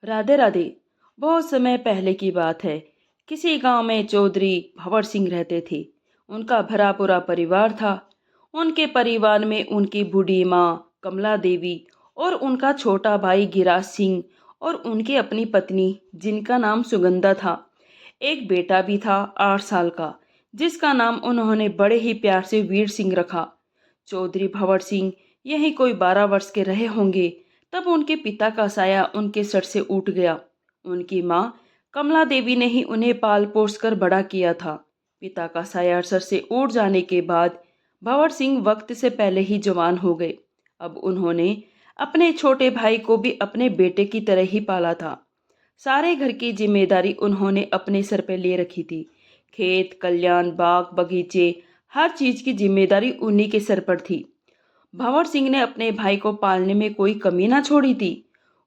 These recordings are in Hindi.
राधे राधे। बहुत समय पहले की बात है। किसी गांव में चौधरी भंवर सिंह रहते थे। उनका भरा पूरा परिवार था। उनके परिवार में उनकी बूढ़ी माँ कमला देवी और उनका छोटा भाई गिराज सिंह और उनकी अपनी पत्नी जिनका नाम सुगंधा था। एक बेटा भी था 8 साल का, जिसका नाम उन्होंने बड़े ही प्यार से वीर सिंह रखा। चौधरी भंवर सिंह यही कोई 12 वर्ष के रहे होंगे, तब उनके पिता का साया उनके सर से उठ गया। उनकी माँ कमला देवी ने ही उन्हें पाल पोस कर बड़ा किया था। पिता का साया सर से उठ जाने के बाद भंवर सिंह वक्त से पहले ही जवान हो गए। अब उन्होंने अपने छोटे भाई को भी अपने बेटे की तरह ही पाला था। सारे घर की जिम्मेदारी उन्होंने अपने सर पर ले रखी थी। खेत कल्याण बाग बगीचे, हर चीज की जिम्मेदारी उन्हीं के सर पर थी। भंवर सिंह ने अपने भाई को पालने में कोई कमी ना छोड़ी थी।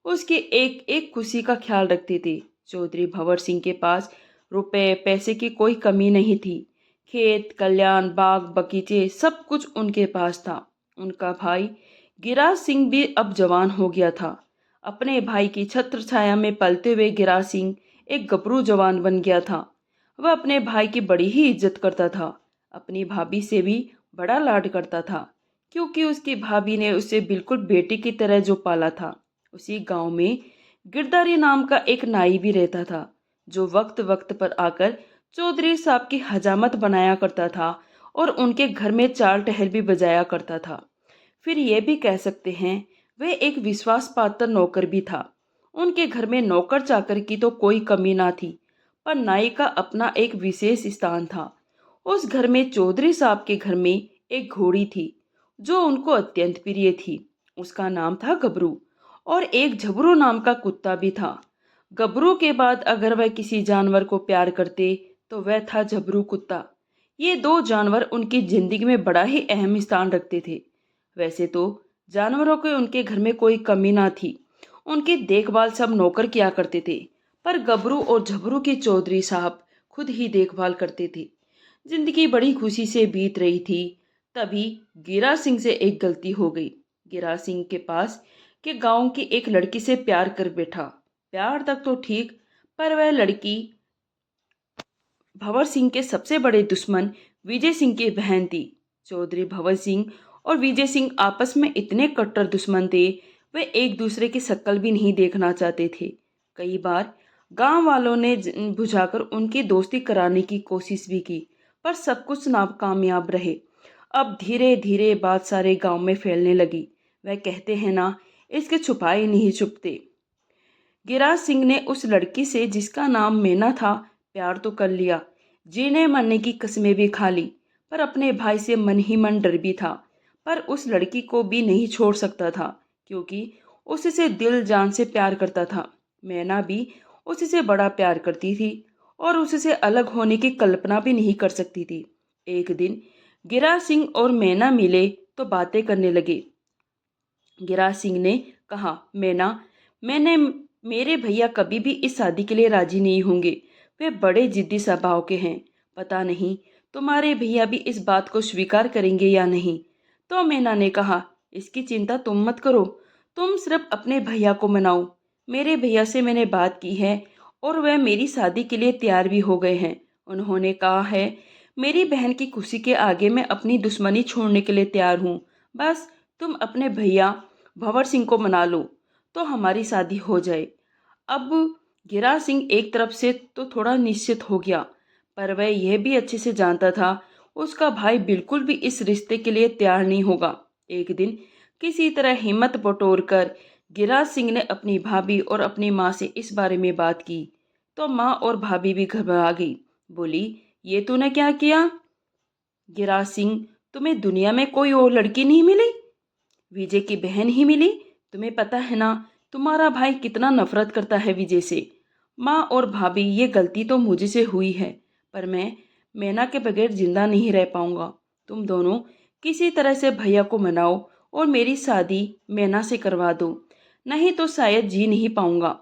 उसकी एक एक खुशी का ख्याल रखते थे। चौधरी भंवर सिंह के पास रुपए पैसे की कोई कमी नहीं थी। खेत कल्याण बाग बगीचे सब कुछ उनके पास था। उनका भाई गिराज सिंह भी अब जवान हो गया था। अपने भाई की छत्र छाया में पलते हुए गिराज सिंह एक गबरू जवान बन गया था। वह अपने भाई की बड़ी ही इज्जत करता था। अपनी भाभी से भी बड़ा लाड करता था, क्योंकि उसकी भाभी ने उसे बिल्कुल बेटी की तरह जो पाला था। उसी गांव में गिरधारी नाम का एक नाई भी रहता था, जो वक्त वक्त पर आकर चौधरी साहब की हजामत बनाया करता था और उनके घर में चाल टहल भी बजाया करता था। फिर ये भी कह सकते हैं वह एक विश्वास पात्र नौकर भी था। उनके घर में नौकर चाकर की तो कोई कमी ना थी, पर नाई का अपना एक विशेष स्थान था। उस घर में चौधरी साहब के घर में एक घोड़ी थी, जो उनको अत्यंत प्रिय थी। उसका नाम था गबरू, और एक झबरू नाम का कुत्ता भी था। गबरू के बाद अगर वह किसी जानवर को प्यार करते तो वह था झबरू कुत्ता। ये दो जानवर उनकी जिंदगी में बड़ा ही अहम स्थान रखते थे। वैसे तो जानवरों के उनके घर में कोई कमी ना थी। उनकी देखभाल सब नौकर किया करते थे, पर गबरू और झबरू के चौधरी साहब खुद ही देखभाल करते थे। जिंदगी बड़ी खुशी से बीत रही थी। तभी गिरा सिंह से एक गलती हो गई। गिरा सिंह के पास के गांव की एक लड़की से प्यार कर बैठा। प्यार तक तो ठीक, पर वह लड़की भंवर सिंह के सबसे बड़े दुश्मन विजय सिंह की बहन थी। चौधरी भंवर सिंह और विजय सिंह आपस में इतने कट्टर दुश्मन थे, वे एक दूसरे की शक्ल भी नहीं देखना चाहते थे। कई बार गांव वालों ने बुझाकर उनकी दोस्ती कराने की कोशिश भी की, पर सब कुछ नाकामयाब रहे। अब धीरे धीरे बात सारे गांव में फैलने लगी। वह कहते हैं ना, इसके छुपाए नहीं छुपते। गिराज सिंह ने उस लड़की से, जिसका नाम मैना था, प्यार तो कर लिया, जीने मरने की कस्में भी खा ली, पर अपने भाई से मन ही मन डर भी था। पर उस लड़की को भी नहीं छोड़ सकता था, क्योंकि उससे दिल जान से प्यार करता था। मैना भी उससे बड़ा प्यार करती थी और उससे अलग होने की कल्पना भी नहीं कर सकती थी। एक दिन गिराज सिंह और मैना मिले तो बातें करने लगे। गिराज सिंह ने कहा, मैना, मैंने मेरे भैया कभी भी इस शादी के लिए राजी नहीं होंगे। वे बड़े जिद्दी स्वभाव के हैं। पता नहीं तुम्हारे भैया भी इस बात को स्वीकार करेंगे या नहीं। तो मैना ने कहा, इसकी चिंता तुम मत करो, तुम सिर्फ अपने भैया को मनाओ। मेरे भैया से मैंने बात की है और वह मेरी शादी के लिए तैयार भी हो गए हैं। उन्होंने कहा है, मेरी बहन की खुशी के आगे मैं अपनी दुश्मनी छोड़ने के लिए तैयार हूँ। बस तुम अपने भैया भंवर सिंह को मना लो तो हमारी शादी हो जाए। अब गिरा सिंह एक तरफ से तो थोड़ा निश्चित हो गया, पर वह यह भी अच्छे से जानता था उसका भाई बिल्कुल भी इस रिश्ते के लिए तैयार नहीं होगा। एक दिन किसी तरह हिम्मत बटोर कर गिराज सिंह ने अपनी भाभी और अपनी माँ से इस बारे में बात की, तो माँ और भाभी भी घबरा गई। बोली, ये तूने क्या किया? गिराज सिंह, तुम्हें दुनिया में कोई और लड़की नहीं मिली? विजय की बहन ही मिली। तुम्हें पता है ना, तुम्हारा भाई कितना नफरत करता है विजय से। माँ और भाभी, ये गलती तो मुझे से हुई है, पर मैं मैना के बगैर जिंदा नहीं रह पाऊंगा। तुम दोनों किसी तरह से भैया को मनाओ और मेरी शादी मैना से करवा दो, नहीं तो शायद जी नहीं पाऊंगा।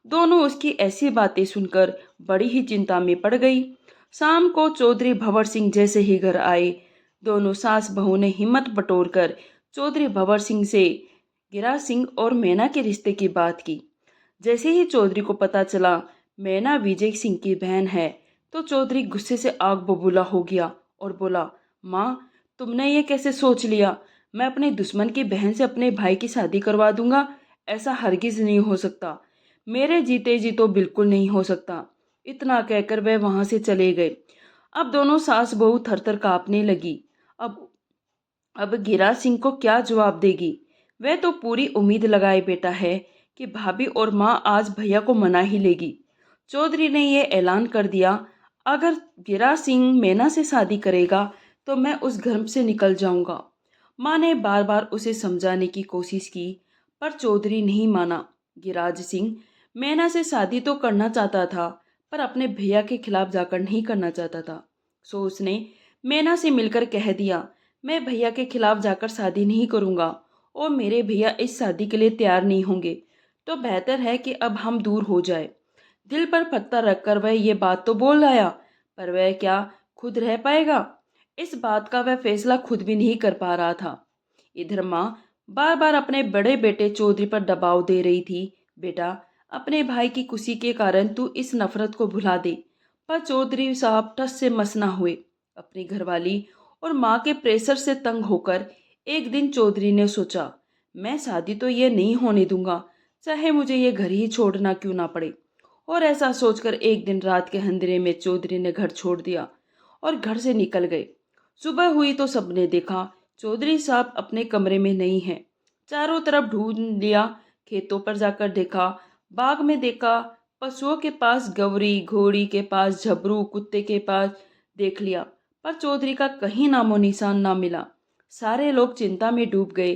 दोनों उसकी ऐसी बातें सुनकर बड़ी ही चिंता में पड़ गई। शाम को चौधरी भंवर सिंह जैसे ही घर आए, दोनों सास बहू ने हिम्मत बटोरकर चौधरी भंवर सिंह से गिरा सिंह और मैना के रिश्ते की बात की। जैसे ही चौधरी को पता चला मैना विजय सिंह की बहन है, तो चौधरी गुस्से से आग बबूला हो गया और बोला, माँ, तुमने ये कैसे सोच लिया? मैं अपने दुश्मन की बहन से अपने भाई की शादी करवा दूंगा? ऐसा हरगिज नहीं हो सकता। मेरे जीते जी तो बिल्कुल नहीं हो सकता। इतना कहकर वह वहां से चले गए। अब दोनों सास बहू थरथर कांपने लगी। अब अब गिरा सिंह को क्या जवाब देगी? वह तो पूरी उम्मीद लगाए बैठा है कि भाभी और माँ आज भैया को मना ही लेगी। चौधरी ने यह ऐलान कर दिया, अगर गिरा सिंह मैना से शादी करेगा तो मैं उस घर से निकल जाऊंगा। माँ ने बार बार उसे समझाने की कोशिश की, पर चौधरी नहीं माना। गिराज सिंह मैना से शादी तो करना चाहता था, पर अपने भैया के खिलाफ जाकर नहीं करना चाहता था। सो उसने मैना से मिलकर कह दिया, मैं भैया के खिलाफ जाकर शादी नहीं करूंगा और मेरे भैया इस शादी के लिए तैयार नहीं होंगे, तो बेहतर है कि अब हम दूर हो जाए। दिल पर पत्थर रखकर वह ये बात तो बोल आया, पर वह क्या खुद रह पाएगा? इस बात का वह फैसला खुद भी नहीं कर पा रहा था। इधर माँ बार बार अपने बड़े बेटे चौधरी पर दबाव दे रही थी, बेटा, अपने भाई की खुशी के कारण तू इस नफरत को भुला दे। पर चौधरी साहब टस से मस न हुए। अपनी घरवाली और माँ के प्रेशर से तंग होकर एक दिन चौधरी ने सोचा, मैं शादी तो ये नहीं होने दूंगा, चाहे मुझे ये घर ही छोड़ना क्यों ना पड़े। और ऐसा सोचकर एक दिन रात के अंधेरे में चौधरी ने घर छोड़ दिया और घर से निकल गए। सुबह हुई तो सबने देखा चौधरी साहब अपने कमरे में नहीं है। चारों तरफ ढूंढ लिया, खेतों पर जाकर देखा, बाग में देखा, पशुओं के पास गौरी, घोड़ी के पास झबरू, कुत्ते के पास देख लिया, पर चौधरी का कहीं नामो निशान ना मिला। सारे लोग चिंता में डूब गए।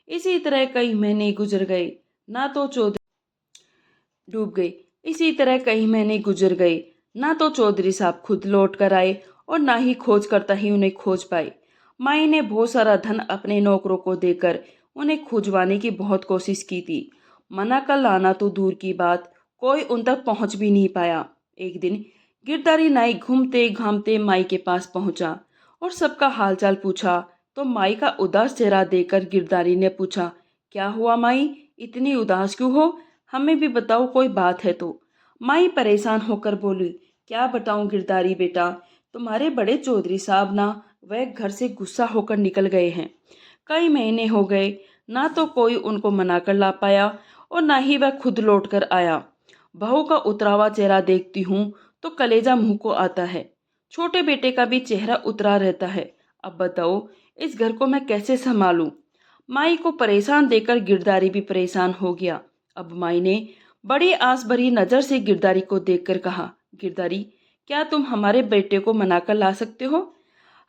इसी तरह कई महीने गुजर गए, ना तो चौधरी डूब गए। इसी तरह कई महीने गुजर गए, ना तो चौधरी साहब खुद लौट कर आए और ना ही खोज करता ही उन्हें खोज पाए। माई ने बहुत सारा धन अपने नौकरों को देकर उन्हें खुजवाने की बहुत कोशिश की थी। मना कर लाना तो दूर की बात, कोई उन तक पहुंच भी नहीं पाया। एक दिन गिरधारी नाई घूमते घामते माई के पास पहुंचा और सबका हालचाल पूछा, तो माई का उदास चेहरा देखकर गिरधारी ने पूछा, क्या हुआ माई, इतनी उदास क्यों हो? हमें भी बताओ, कोई बात है तो। माई परेशान होकर बोली, क्या बताऊं गिरधारी बेटा, तुम्हारे बड़े चौधरी साहब ना वह घर से गुस्सा होकर निकल गए हैं। कई महीने हो गए, ना तो कोई उनको मना कर ला पाया और ना ही वह खुद लौट कर आया। बहू का उतरावा चेहरा देखती हूँ तो कलेजा मुंह को आता है। छोटे बेटे का भी चेहरा उतरा रहता है। अब बताओ, इस घर को मैं कैसे संभालूं? माई को परेशान देखकर गिरधारी भी परेशान हो गया। अब माई ने बड़ी आस भरी नजर से गिरधारी को देखकर कहा, गिरधारी, क्या तुम हमारे बेटे को मनाकर ला सकते हो?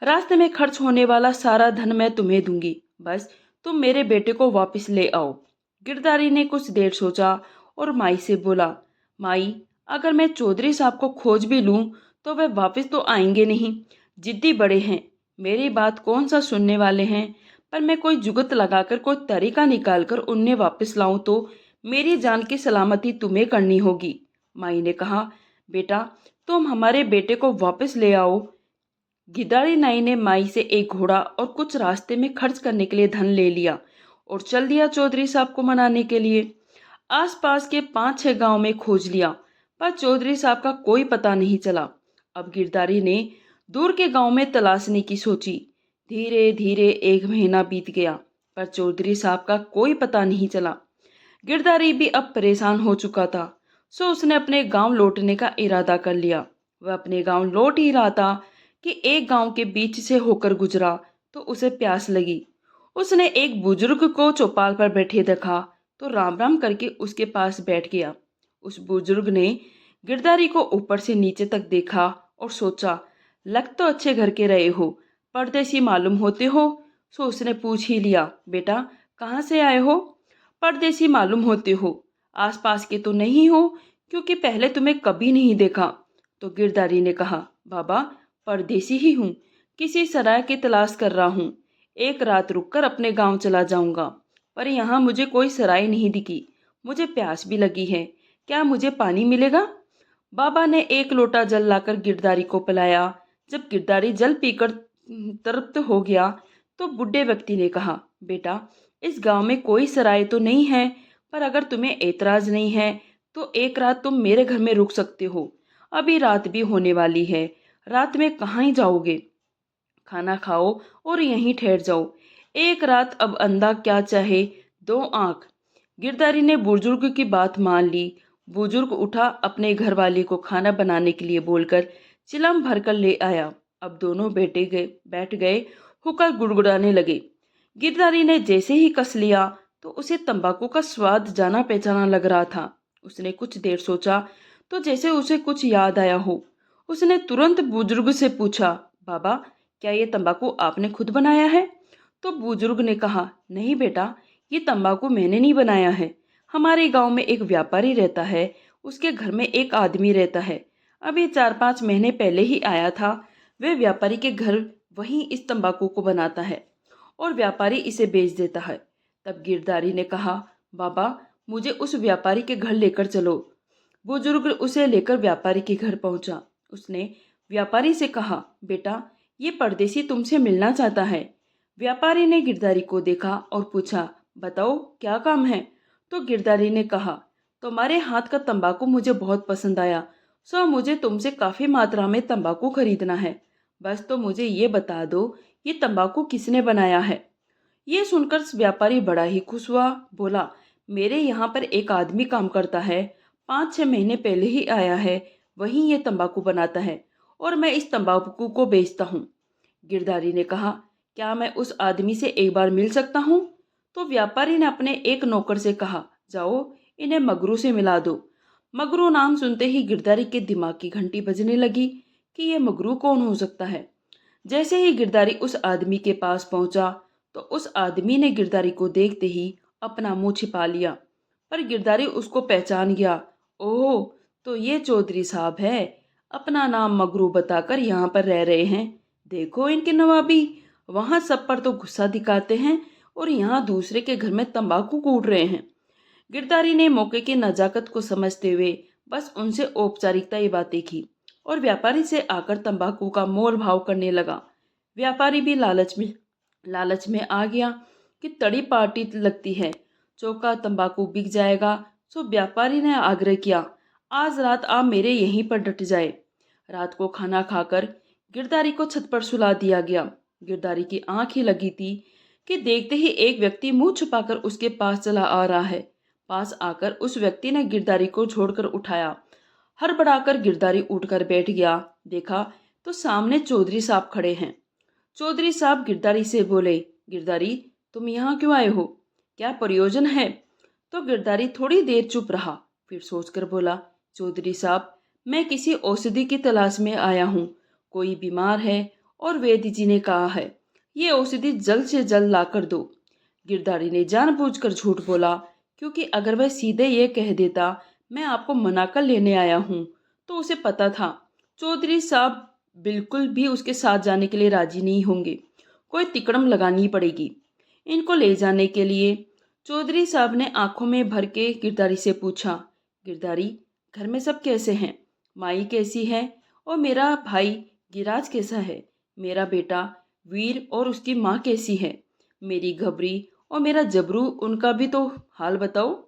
रास्ते में खर्च होने वाला सारा धन मैं तुम्हें दूंगी, बस तुम मेरे बेटे को वापस ले आओ। गिरधारी ने कुछ देर सोचा और माई से बोला, माई, अगर मैं चौधरी साहब को खोज भी लूं तो वे वापस तो आएंगे नहीं। जिद्दी बड़े हैं, मेरी बात कौन सा सुनने वाले हैं। पर मैं कोई जुगत लगाकर, कोई तरीका निकालकर उन्हें वापस लाऊं तो मेरी जान की सलामती तुम्हें करनी होगी। माई ने कहा, बेटा, तुम हमारे बेटे को वापस ले आओ। गिदारी नाई ने माई से एक घोड़ा और कुछ रास्ते में खर्च करने के लिए धन ले लिया और चल दिया चौधरी साहब को मनाने के लिए। आसपास के 5-6 गांव में खोज लिया, पर चौधरी साहब का कोई पता नहीं चला। अब गिरधारी ने दूर के गांव में तलाशने की सोची। धीरे धीरे 1 महीना बीत गया, पर चौधरी साहब का कोई पता नहीं चला। गिरधारी भी अब परेशान हो चुका था, सो उसने अपने गांव लौटने का इरादा कर लिया। वह अपने गांव लौट ही रहा था कि एक गांव के बीच से होकर गुजरा तो उसे प्यास लगी। उसने एक बुजुर्ग को चौपाल पर बैठे देखा तो राम राम करके उसके पास बैठ गया। उस बुजुर्ग ने गिरधारी को ऊपर से नीचे तक देखा और सोचा, लग तो अच्छे घर के रहे हो, परदेसी मालूम होते हो। सो उसने पूछ ही लिया, बेटा, कहाँ से आए हो? परदेसी मालूम होते हो, आसपास के तो नहीं हो, क्योंकि पहले तुम्हें कभी नहीं देखा। तो गिरधारी ने कहा, बाबा, परदेसी ही हूँ, किसी सराय की तलाश कर रहा हूँ। एक रात रुककर अपने गांव चला जाऊंगा, पर यहाँ मुझे कोई सराय नहीं दिखी। मुझे प्यास भी लगी है, क्या मुझे पानी मिलेगा? बाबा ने एक लोटा जल लाकर गिरधारी को पिलाया। जब गिरधारी जल पीकर तृप्त हो गया तो बुढ़े व्यक्ति ने कहा, बेटा, इस गांव में कोई सराय तो नहीं है, पर अगर तुम्हें ऐतराज नहीं है तो एक रात तुम मेरे घर में रुक सकते हो। अभी रात भी होने वाली है, रात में कहाँ ही जाओगे? खाना खाओ और यहीं ठहर जाओ। एक रात अब अंधा क्या चाहे, दो आंख। गिरधारी ने बुजुर्ग की बात मान ली। बुजुर्ग उठा, अपने घर वाले को खाना बनाने के लिए बोलकर चिलम भरकर ले आया। अब दोनों बैठ गए होकर गुड़गुड़ाने लगे। गिरधारी ने जैसे ही कस लिया तो उसे तंबाकू का स्वाद जाना पहचाना लग रहा था। उसने कुछ देर सोचा तो जैसे उसे कुछ याद आया हो, उसने तुरंत बुजुर्ग से पूछा, बाबा, क्या ये तंबाकू आपने खुद बनाया है? तो बुजुर्ग ने कहा, नहीं बेटा, ये तंबाकू मैंने नहीं बनाया है। हमारे गांव में एक व्यापारी रहता है, उसके घर में एक आदमी रहता है। अभी 4-5 महीने पहले ही आया था। वे व्यापारी के घर वही इस तंबाकू को बनाता है और व्यापारी इसे बेच देता है। तब गिरधारी ने कहा, बाबा, मुझे उस व्यापारी के घर लेकर चलो। बुजुर्ग उसे लेकर व्यापारी के घर पहुंचा। उसने व्यापारी से कहा, बेटा, ये परदेसी तुमसे मिलना चाहता है। व्यापारी ने गिरधारी को देखा और पूछा, बताओ क्या काम है? तो गिरधारी ने कहा, तुम्हारे हाथ का तंबाकू मुझे बहुत पसंद आया, सो मुझे तुमसे काफी मात्रा में तंबाकू खरीदना है। बस तो मुझे ये बता दो, ये तंबाकू किसने बनाया है? ये सुनकर व्यापारी बड़ा ही खुश हुआ। बोला, मेरे यहाँ पर एक आदमी काम करता है, 5-6 महीने पहले ही आया है, वही ये तंबाकू बनाता है और मैं इस तंबाकू को बेचता हूँ। गिरधारी ने कहा, क्या मैं उस आदमी से एक बार मिल सकता हूँ? तो व्यापारी ने अपने एक नौकर से कहा, जाओ इन्हें मगरू से मिला दो। मगरू नाम सुनते ही गिरधारी के दिमाग की घंटी बजने लगी कि ये मगरू कौन हो सकता है। जैसे ही गिरधारी उस आदमी के पास पहुंचा तो उस आदमी ने गिरधारी को देखते ही अपना मुंह छिपा लिया, पर गिरधारी उसको पहचान गया। ओह, तो ये चौधरी साहब है, अपना नाम मगरू बताकर यहाँ पर रह रहे हैं। देखो इनके नवाबी, वहां सब पर तो गुस्सा दिखाते हैं और यहाँ दूसरे के घर में तंबाकू कूट रहे हैं। गिरधारी ने मौके की नजाकत को समझते हुए बस उनसे औपचारिकता ही बातें की और व्यापारी से आकर तंबाकू का मोल भाव करने लगा। व्यापारी भी लालच में आ गया कि तड़ी पार्टी लगती है, चौका तंबाकू बिक जाएगा। सो व्यापारी ने आग्रह किया, आज रात आप मेरे यहीं पर डट जाए। रात को खाना खाकर गिरधारी को छत पर सुला दिया गया। गिरधारी की आंख ही लगी थी कि देखते ही एक व्यक्ति मुंह छुपाकर उसके पास चला आ रहा है। पास आकर उस व्यक्ति ने गिरधारी को छोड़कर उठाया। हड़बड़ाकर गिरधारी उठकर बैठ गया। देखा तो सामने चौधरी साहब खड़े हैं। चौधरी साहब गिरधारी से बोले, गिरधारी, तुम यहाँ क्यों आए हो? क्या प्रयोजन है? तो गिरधारी थोड़ी देर चुप रहा, फिर सोचकर बोला, चौधरी साहब, मैं किसी औषधि की तलाश में आया हूँ। कोई बीमार है और वैद्य जी ने कहा है ये औषधि जल्द से जल्द ला कर दो। गिरधारी ने जानबूझकर झूठ बोला, क्योंकि अगर वह सीधे ये कह देता मैं आपको मना कर लेने आया हूँ तो उसे पता था चौधरी साहब बिल्कुल भी उसके साथ जाने के लिए राजी नहीं होंगे। कोई तिकड़म लगानी पड़ेगी इनको ले जाने के लिए। चौधरी साहब ने आंखों में भर के गिरधारी से पूछा, गिरधारी, घर में सब कैसे हैं? माई कैसी है और मेरा भाई गिराज कैसा है? मेरा बेटा वीर और उसकी माँ कैसी है? मेरी घबरी और मेरा जबरू, उनका भी तो हाल बताओ।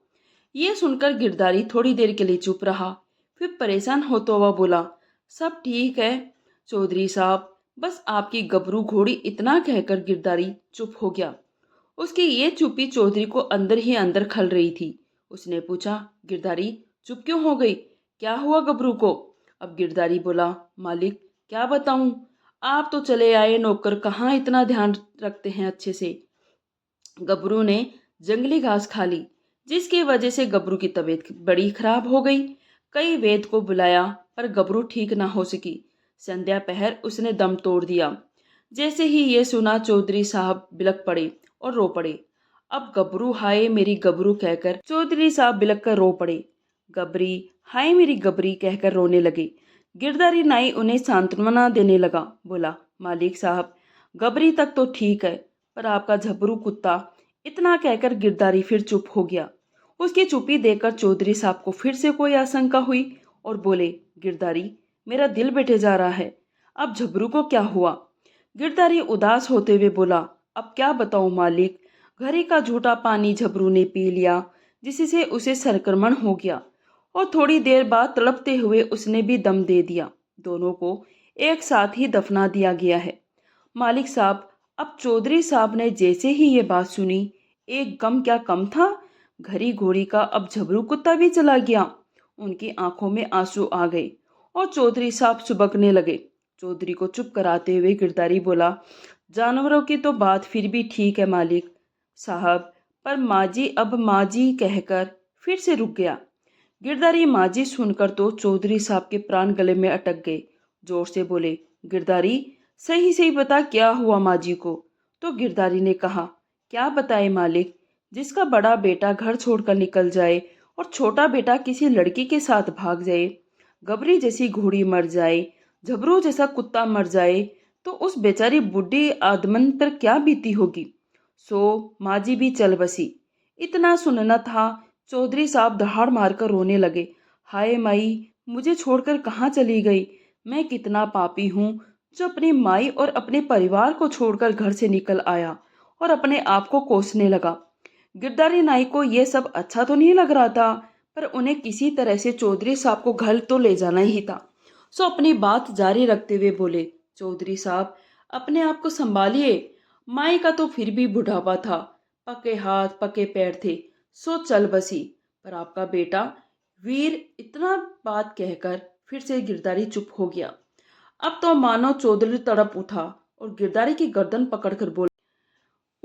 ये सुनकर गिरधारी थोड़ी देर के लिए चुप रहा, फिर परेशान होता हुआ बोला, सब ठीक है चौधरी साहब, बस आपकी गबरू घोड़ी। इतना कहकर गिरधारी चुप हो गया। उसकी ये चुप्पी चौधरी को अंदर ही अंदर खल रही थी। उसने पूछा, गिरधारी, चुप क्यों हो गई? क्या हुआ गबरू को? अब गिरधारी बोला, मालिक, क्या बताऊं, आप तो चले आए नौकर कहाँ इतना ध्यान रखते हैं अच्छे से। गबरू ने जंगली घास खा ली, जिसकी वजह से गबरू की तबीयत बड़ी खराब हो गई। कई वैद्य को बुलाया पर गबरू ठीक ना हो सकी। संध्या पहर उसने दम तोड़ दिया। जैसे ही ये सुना चौधरी साहब बिलक पड़े और रो पड़े। अब गबरू, हाय मेरी गबरू कहकर चौधरी साहब बिलक कर रो पड़े। गबरी, हाय मेरी गबरी कहकर रोने लगे। गिरधारी नाई उन्हें सांत्वना देने लगा। बोला, मालिक साहब, गबरी तक तो ठीक है, पर आपका झबरू कुत्ता। इतना कहकर गिरधारी फिर चुप हो गया। उसकी चुप्पी देखकर चौधरी साहब को फिर से कोई आशंका हुई और बोले, गिरधारी, मेरा दिल बैठे जा रहा है, अब झबरू को क्या हुआ? गिरधारी उदास होते हुए बोला, अब क्या बताऊं मालिक, घरे का झूठा पानी झबरू ने पी लिया, जिससे उसे संक्रमण हो गया और थोड़ी देर बाद तड़पते हुए उसने भी दम दे दिया। दोनों को एक साथ ही दफना दिया गया है। मालिक साहब, अब चौधरी साहब ने जैसे ही ये बात सुनी, एक गम क्या कम था, घड़ी घोड़ी का अब झबरू कुत्ता भी चला गया। उनकी आंखों में आंसू आ गए और चौधरी साहब सुबकने लगे। चौधरी को चुप कराते हुए गिरधारी बोला, जानवरों की तो बात फिर भी ठीक है मालिक साहब, पर माजी अब माजी कहकर फिर से रुक गया। गिरधारी माजी सुनकर तो चौधरी साहब के प्राण गले में अटक गए। जोर से बोले, गिरधारी सही सही बता क्या हुआ माजी को। तो गिरधारी ने कहा, क्या बताए मालिक, जिसका बड़ा बेटा घर छोड़कर निकल जाए और छोटा बेटा किसी लड़की के साथ भाग जाए, गबरी जैसी घोड़ी मर जाए, झबरू जैसा कुत्ता मर जाए, तो उस बेचारी बुढ़ी आदमन पर क्या बीती होगी। सो माजी भी चल बसी। इतना सुनना था, चौधरी साहब दहाड़ मारकर रोने लगे। हाय माई, मुझे छोड़कर कहाँ चली गई। मैं कितना पापी हूँ जो अपनी माई और अपने परिवार को छोड़कर घर से निकल आया और अपने आप को कोसने लगा। गिरधारी नाई को यह सब अच्छा तो नहीं लग रहा था, पर उन्हें किसी तरह से चौधरी साहब को घर तो ले जाना ही था। सो अपनी बात जारी रखते हुए बोले, चौधरी साहब अपने आप को संभालिए। माई का तो फिर भी बुढ़ापा था, पके हाथ पके पैर थे, सो चल बसी। पर आपका बेटा वीर, इतना बात कहकर फिर से गिरधारी चुप हो गया। अब तो मानो चौधरी तड़प और गिरधारी की गर्दन पकड़कर बोला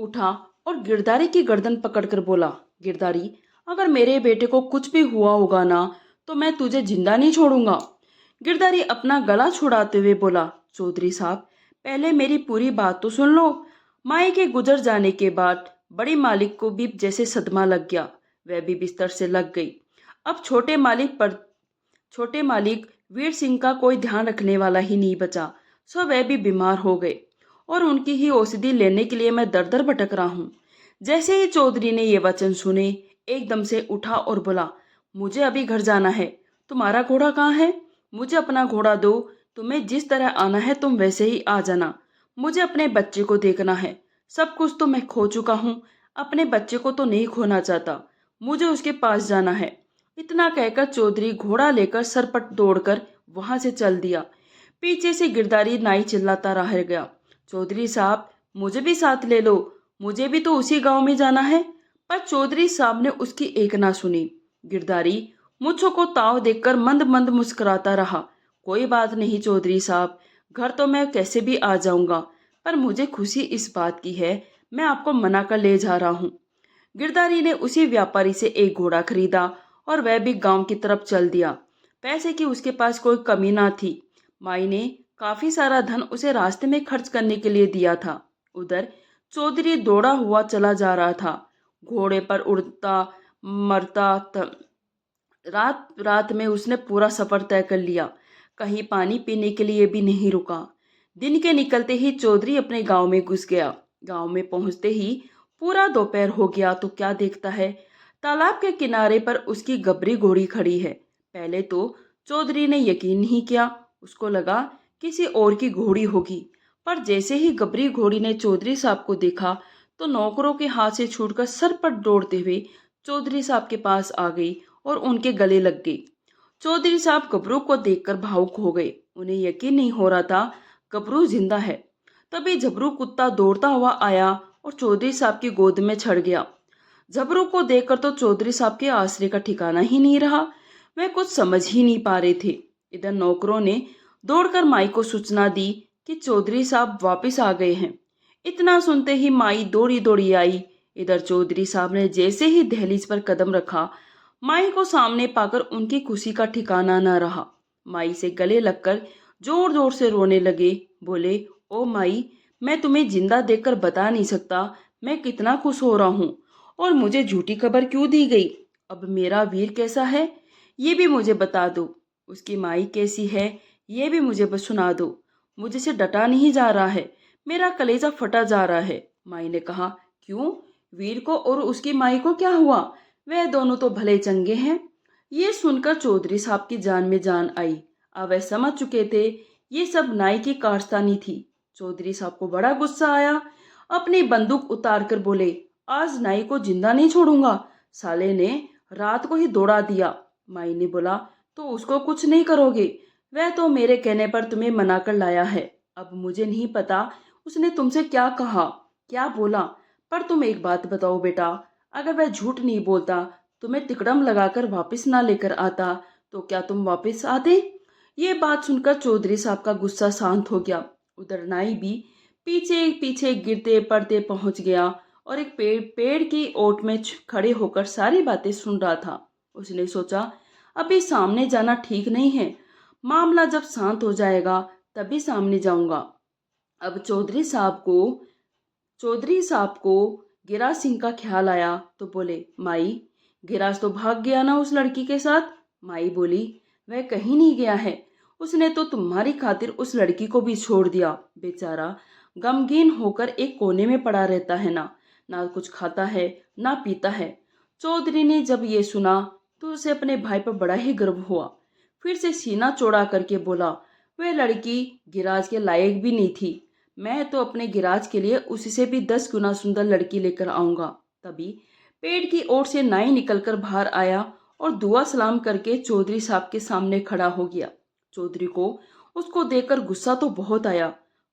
उठा और गिरधारी की गर्दन पकड़कर बोला, गिरधारी अगर मेरे बेटे को कुछ भी हुआ होगा ना, तो मैं तुझे जिंदा नहीं छोड़ूंगा। गिरधारी अपना गला छुड़ाते हुए बोला, चौधरी साहब पहले मेरी पूरी बात तो सुन लो। माई के गुजर जाने के बाद बड़ी मालिक को भी जैसे सदमा लग गया, वह भी बिस्तर से लग गई। अब छोटे मालिक वीर सिंह का कोई ध्यान रखने वाला ही नहीं बचा, सो वह भी बीमार हो गए और उनकी ही औषधि लेने के लिए मैं दर दर भटक रहा हूँ। जैसे ही चौधरी ने ये वचन सुने, एकदम से उठा और बोला, मुझे अभी घर जाना है। तुम्हारा घोड़ा कहाँ है? मुझे अपना घोड़ा दो। तुम्हें जिस तरह आना है तुम वैसे ही आ जाना। मुझे अपने बच्चे को देखना है। सब कुछ तो मैं खो चुका हूँ, अपने बच्चे को तो नहीं खोना चाहता। मुझे उसके पास जाना है। इतना कहकर चौधरी घोड़ा लेकर सरपट दौड़कर वहां से चल दिया। पीछे से गिरधारी नाई चिल्लाता रह गया, चौधरी साहब मुझे भी साथ ले लो, मुझे भी तो उसी गांव में जाना है। पर चौधरी साहब ने उसकी एक ना सुनी। गिरधारी मुझको को ताव देखकर मंद मंद मुस्कुराता रहा। कोई बात नहीं चौधरी साहब, घर तो मैं कैसे भी आ जाऊंगा, पर मुझे खुशी इस बात की है, मैं आपको मना कर ले जा रहा हूँ। गिरधारी ने उसी व्यापारी से एक घोड़ा खरीदा और वह भी गांव की तरफ चल दिया। पैसे की उसके पास कोई कमी ना थी। माई ने काफी सारा धन उसे रास्ते में खर्च करने के लिए दिया था। उधर चौधरी दौड़ा हुआ चला जा रहा था, घोड़े पर उड़ता मरता रात रात में उसने पूरा सफर तय कर लिया, कहीं पानी पीने के लिए भी नहीं रुका। दिन के निकलते ही चौधरी अपने गांव में घुस गया। गांव में पहुंचते ही पूरा दोपहर हो गया तो क्या देखता है, तालाब के किनारे पर उसकी गबरी घोड़ी खड़ी है। पहले तो चौधरी ने यकीन नहीं किया, उसको लगा किसी और की घोड़ी होगी। पर जैसे ही गबरी घोड़ी ने चौधरी साहब को देखा तो नौकरों के हाथ से छूटकर सरपट दौड़ते हुए चौधरी साहब के पास आ गई और उनके गले लग गई। चौधरी साहब गबरू को देखकर भावुक हो गए। उन्हें यकीन नहीं हो रहा था गबरू जिंदा है। तभी झबरू कुत्ता दौड़ता हुआ आया और चौधरी साहब की गोद में चढ़ गया। झबरू को देखकर तो चौधरी साहब के आश्रय का ठिकाना ही नहीं रहा। वे कुछ समझ ही नहीं पा रहे थे। इधर नौकरों ने दौड़कर माई को सूचना दी कि चौधरी साहब वापस आ गए हैं। इतना सुनते ही माई दौड़ी दौड़ी आई। इधर चौधरी साहब ने जैसे ही दहलीज पर कदम रखा, माई को सामने पाकर उनकी खुशी का ठिकाना न रहा। माई से गले लगकर जोर जोर से रोने लगे। बोले, ओ माई, मैं तुम्हें जिंदा देखकर बता नहीं सकता मैं कितना खुश हो रहा हूँ। और मुझे झूठी खबर क्यों दी गई? अब मेरा वीर कैसा है ये भी मुझे बता दो। उसकी माई कैसी है ये भी मुझे बस सुना दो। मुझे से डटा नहीं जा रहा है, मेरा कलेजा फटा जा रहा है। माई ने कहा, क्यों, वीर को और उसकी माई को क्या हुआ? वह दोनों तो भले चंगे हैं। ये सुनकर चौधरी साहब की जान में जान आई। अब वह समझ चुके थे ये सब नाई की कारस्तानी थी। चौधरी साहब को बड़ा गुस्सा आया। अपनी बंदूक उतार कर बोले, आज नाई को जिंदा नहीं छोड़ूंगा। साले ने रात को ही दौड़ा दिया। माई ने बोला, तो उसको कुछ नहीं करोगे? वह तो मेरे कहने पर तुम्हें मना कर लाया है। अब मुझे नहीं पता उसने तुमसे क्या कहा, क्या बोला, पर तुम एक बात बताओ बेटा, अगर वह झूठ नहीं बोलता, तुम्हें तिकड़म लगाकर वापस ना लेकर आता, तो क्या तुम वापस आते? ये बात सुनकर चौधरी साहब का गुस्सा शांत हो गया। उधर नाई भी पीछे पीछे गिरते पड़ते पहुंच गया और एक पेड़ की ओट में खड़े होकर सारी बातें सुन रहा था। उसने सोचा, अभी सामने जाना ठीक नहीं है, मामला जब शांत हो जाएगा तभी सामने जाऊंगा। अब चौधरी साहब को गिराज सिंह का ख्याल आया तो बोले, माई, गिराज तो भाग गया ना उस लड़की के साथ? माई बोली, वह कहीं नहीं गया है, उसने तो तुम्हारी खातिर उस लड़की को भी छोड़ दिया। बेचारा गमगीन होकर एक कोने में पड़ा रहता है, ना ना कुछ खाता है ना पीता है। चौधरी ने जब ये सुना तो उसे अपने भाई पर बड़ा ही गर्व हुआ। फिर से सीना चौड़ा करके बोला, वह लड़की गिराज के लायक भी नहीं थी, मैं तो अपने गिराज के लिए उससे भी 10 गुना सुंदर लड़की लेकर आऊंगा। तभी पेड़ की ओर से नाई निकलकर बाहर आया और दुआ सलाम करके चौधरी साहब के सामने खड़ा हो गया। चौधरी को उसको देखकर गुस्सा तो बहुत आया,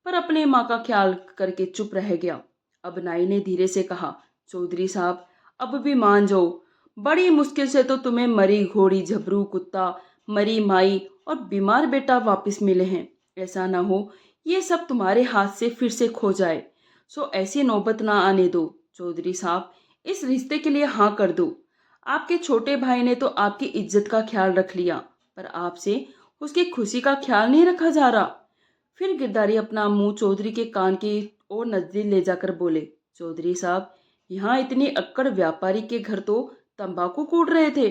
पर अपने माँ का ख्याल करके चुप रह गया। अब नाई ने धीरे से कहा, चौधरी साहब, अब भी मान जाओ, बड़ी मुश्किल से तो तुम्हें मरी घोड़ी, झबरू कुत्ता, मरी माई और बीमार बेटा वापस मिले हैं। ऐसा ना हो ये सब तुम्हारे हाथ से फिर से खो जाए, सो ऐसी नौबत ना आने दो। चौधरी साहब, इस रिश्ते के लिए हाँ कर दो। आपके छोटे भाई ने तो आपकी इज्जत का ख्याल रख लिया, पर आपसे उसकी खुशी का ख्याल नहीं रखा जा रहा। फिर गिरधारी अपना मुंह चौधरी के कान की ओर नजदीक ले जाकर बोले, चौधरी साहब, यहाँ इतनी अक्कड़ व्यापारी के घर तो तंबाकू कूट रहे थे,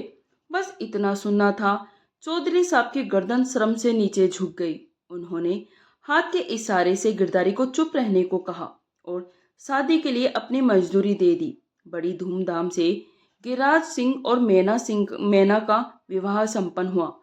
बस इतना सुनना था। चौधरी साहब की गर्दन शर्म से नीचे झुक गई। उन्होंने हाथ के इशारे से गिरधारी को चुप रहने को कहा और शादी के लिए अपनी मजदूरी दे दी। बड़ी धूमधाम से गिरिराज सिंह और मैना का विवाह संपन्न हुआ।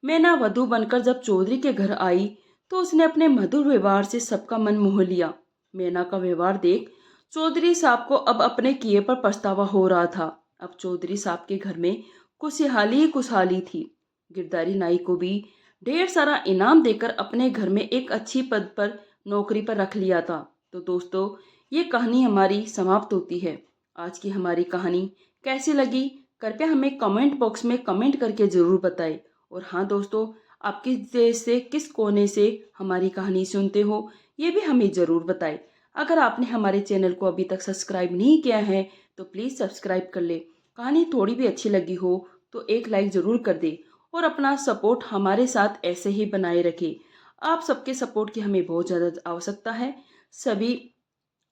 मैना वधू बनकर जब चौधरी के घर आई तो उसने अपने मधुर व्यवहार से सबका मन मोह लिया। मैना का व्यवहार देख चौधरी साहब को अब अपने किए पर पछतावा हो रहा था। अब चौधरी साहब के घर में खुशहाली ही खुशहाली थी। गिरधारी नाई को भी ढेर सारा इनाम देकर अपने घर में एक अच्छी पद पर नौकरी पर रख लिया था। तो दोस्तों, ये कहानी हमारी समाप्त होती है। आज की हमारी कहानी कैसी लगी, कृपया हमें कमेंट बॉक्स में कमेंट करके ज़रूर बताएं। और हाँ दोस्तों, आप किस देश से, किस कोने से हमारी कहानी सुनते हो, ये भी हमें ज़रूर बताएं। अगर आपने हमारे चैनल को अभी तक सब्सक्राइब नहीं किया है तो प्लीज़ सब्सक्राइब कर ले। कहानी थोड़ी भी अच्छी लगी हो तो एक लाइक ज़रूर कर दे और अपना सपोर्ट हमारे साथ ऐसे ही बनाए रखें। आप सबके सपोर्ट की हमें बहुत ज़्यादा आवश्यकता है। सभी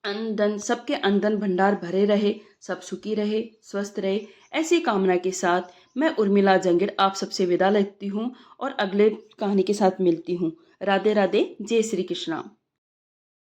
सबके अंदन भंडार भरे रहे, सब सुखी रहे, स्वस्थ रहे, ऐसी कामना के साथ मैं उर्मिला जंगीड़ आप सबसे विदा लेती हूँ और अगले कहानी के साथ मिलती हूँ। राधे राधे, जय श्री कृष्णा।